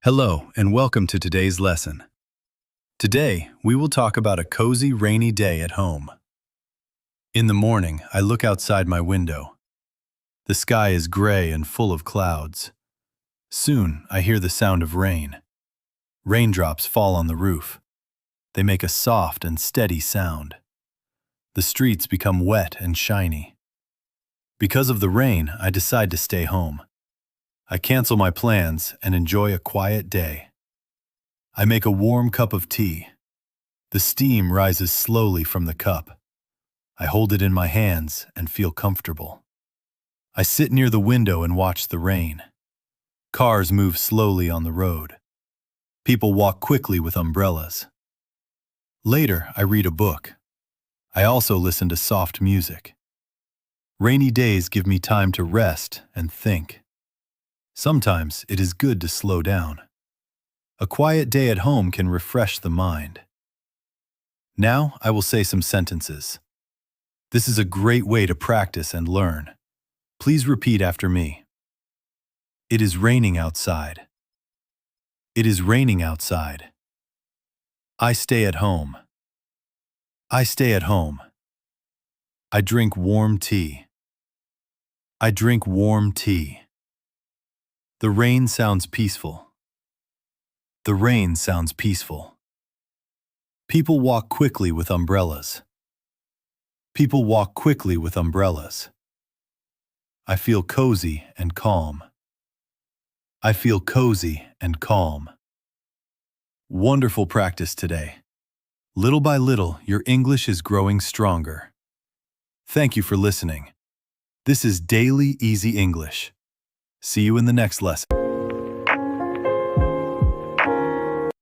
Hello, and welcome to today's lesson. Today, we will talk about a cozy rainy day at home. In the morning, I look outside my window. The sky is gray and full of clouds. Soon, I hear the sound of rain. Raindrops fall on the roof. They make a soft and steady sound. The streets become wet and shiny. Because of the rain, I decide to stay home. I cancel my plans and enjoy a quiet day. I make a warm cup of tea. The steam rises slowly from the cup. I hold it in my hands and feel comfortable. I sit near the window and watch the rain. Cars move slowly on the road. People walk quickly with umbrellas. Later, I read a book. I also listen to soft music. Rainy days give me time to rest and think. Sometimes it is good to slow down. A quiet day at home can refresh the mind. Now I will say some sentences. This is a great way to practice and learn. Please repeat after me. It is raining outside. It is raining outside. I stay at home. I stay at home. I drink warm tea. I drink warm tea. The rain sounds peaceful. The rain sounds peaceful. People walk quickly with umbrellas. People walk quickly with umbrellas. I feel cozy and calm. I feel cozy and calm. Wonderful practice today. Little by little, your English is growing stronger. Thank you for listening. This is Daily Easy English. See you in the next lesson.